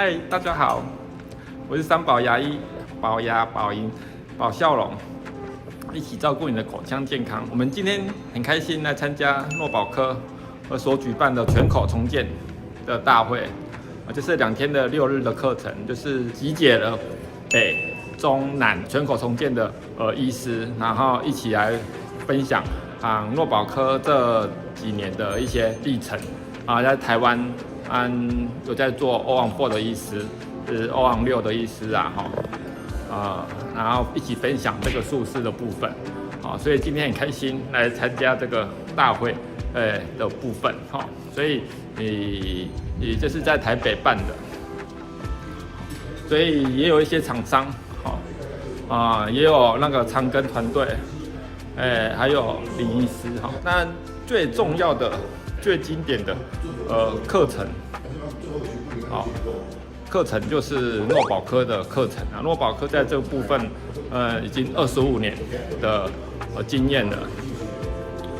嗨，大家好，我是三宝牙医，保牙、保龈、保笑容，一起照顾你的口腔健康。我们今天很开心来参加诺保科所举办的全口重建的大会，就是2天的6日的课程，就是集结了北、中、南全口重建的医师，然后一起来分享诺保科这几年的一些历程在台湾有在做欧昂4的医师，是欧昂6的医师然后一起分享这个术式的部分所以今天很开心来参加这个大会的部分所以这是在台北办的，所以也有一些厂商也有那个长庚团队还有林医师那最重要的最经典的课程课程就是诺保科的课程诺保科在这个部分已经25年的经验了，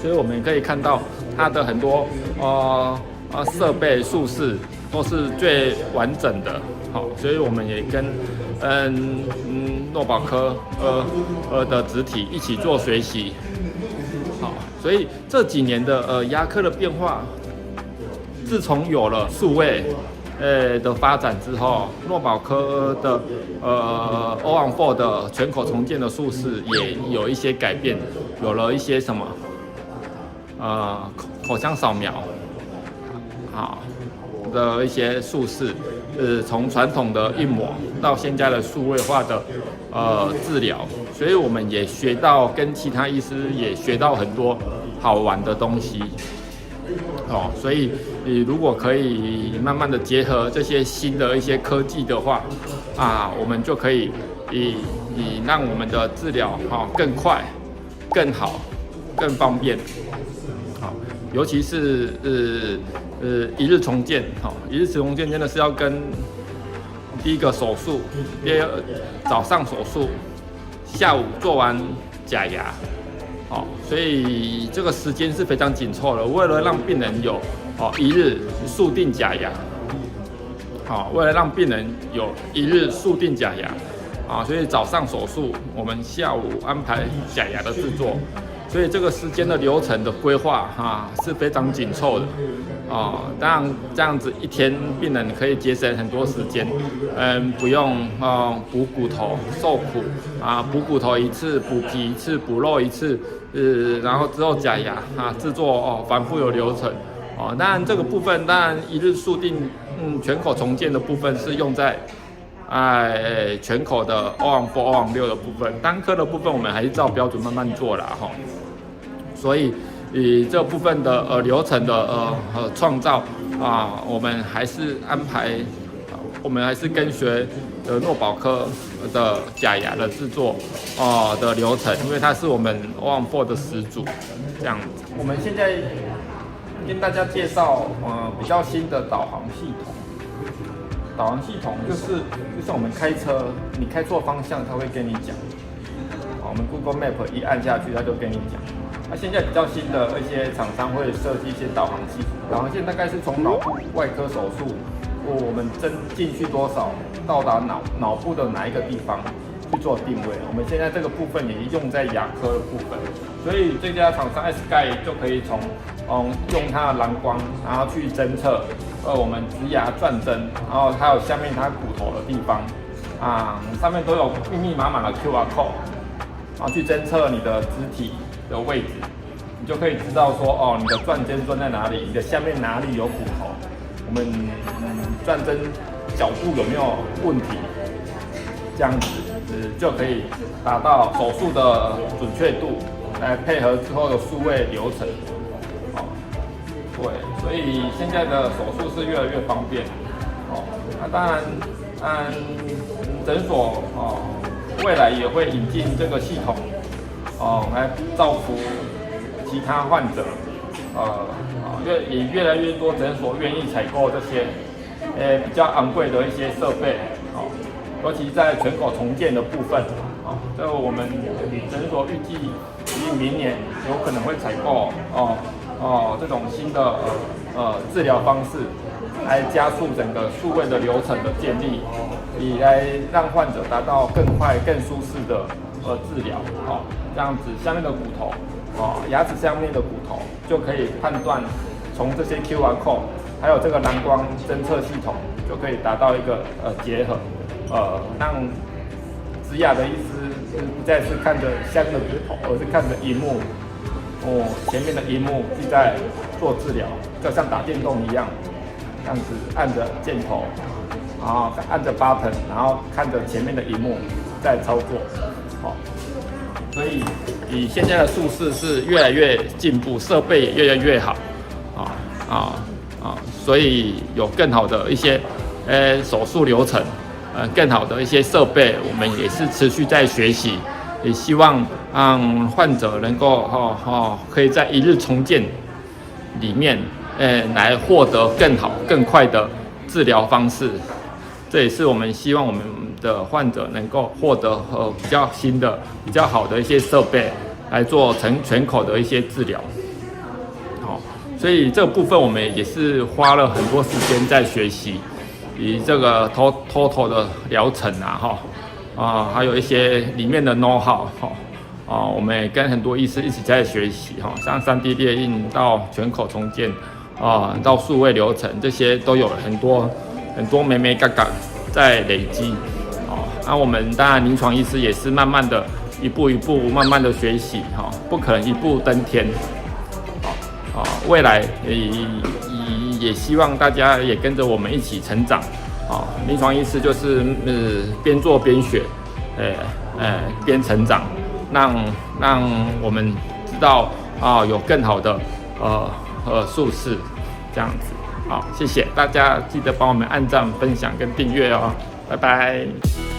所以我们可以看到它的很多设备术式都是最完整的所以我们也跟诺保科的子体一起做学习所以这几年的牙科的变化，自从有了数位的发展之后，诺保科的欧昂4的全口重建的术式也有一些改变，有了一些什么口腔扫描的一些术式，从传统的硬模到现在的数位化的治疗，所以我们也学到跟其他医师也学到很多好玩的东西所以如果可以慢慢的结合这些新的一些科技的话我们就可以让我们的治疗更快、更好、更方便尤其是一日重建一日重建真的是要跟第一个手术，第二早上手术，下午做完假牙所以这个时间是非常紧凑的。为了让病人有一日速定假牙为了让病人有一日速定假牙所以早上手术，我们下午安排假牙的制作，所以这个时间的流程的规划是非常紧凑的当然这样子一天病人可以节省很多时间不用补骨头受苦补骨头一次，补皮一次，补肉一次然后之后假牙制作反复有流程当然这个部分当然一日速定全口重建的部分是用在全口的欧昂4、欧昂6的部分，单颗的部分我们还是照标准慢慢做啦所以这部分的流程的创造我们还是安排，我们还是跟随诺保科的假牙的制作的流程，因为它是我们欧昂4的始祖这样子。我们现在跟大家介绍比较新的导航系统。导航系统就像我们开车，你开错方向，它会跟你讲。我们 Google Map 一按下去，它就跟你讲。现在比较新的一些厂商会设计一些导航系统，导航线大概是从脑部外科手术，我们针进去多少，到达脑部的哪一个地方去做定位。我们现在这个部分也用在牙科的部分，所以这家厂商 S-Guide 就可以从用它的蓝光，然后去侦测我们植牙转针，然后还有下面它骨头的地方上面都有密密麻麻的 QR code， 然后去侦测你的肢体的位置，你就可以知道说你的转针转在哪里，你的下面哪里有骨头，我们转针角度有没有问题，这样子就可以达到手术的准确度，来配合之后的数位流程对，所以现在的手术是越来越方便当然诊所未来也会引进这个系统来造福其他患者也越来越多诊所愿意采购这些比较昂贵的一些设备尤其在全口重建的部分这我们诊所预计明年有可能会采购这种新的治疗方式，来加速整个数位的流程的建立，以来让患者达到更快、更舒适的治疗。这样子下面的骨头，牙齿下面的骨头就可以判断，从这些 QR code， 还有这个蓝光侦测系统，就可以达到一个结合，让植牙的医师不再是看着下面的骨头，而是看着荧幕，前面的荧幕是在做治疗，就像打电动一样，这样子按着键头，然后按着 button， 然后看着前面的荧幕在操作，所以以现在的术式是越来越进步，设备也越来越好，所以有更好的一些手术流程，更好的一些设备，我们也是持续在学习，也希望让患者能够可以在一日重建里面，来获得更好更快的治疗方式。这也是我们希望我们的患者能够获得比较新的、比较好的一些设备来做全口的一些治疗。所以这个部分我们也是花了很多时间在学习，以这个 total 的疗程还有一些里面的 know how，我们也跟很多医师一起在学习，像3D 列印到全口重建，到数位流程，这些都有很多眉眉角角在累积，那我们当然临床医师也是慢慢的一步一步慢慢的学习，不可能一步登天，未来也希望大家也跟着我们一起成长，临床医师就是边做边学，边成长，让我们知道有更好的术式，这样子。好，谢谢大家，记得帮我们按赞、分享跟订阅哦，拜拜。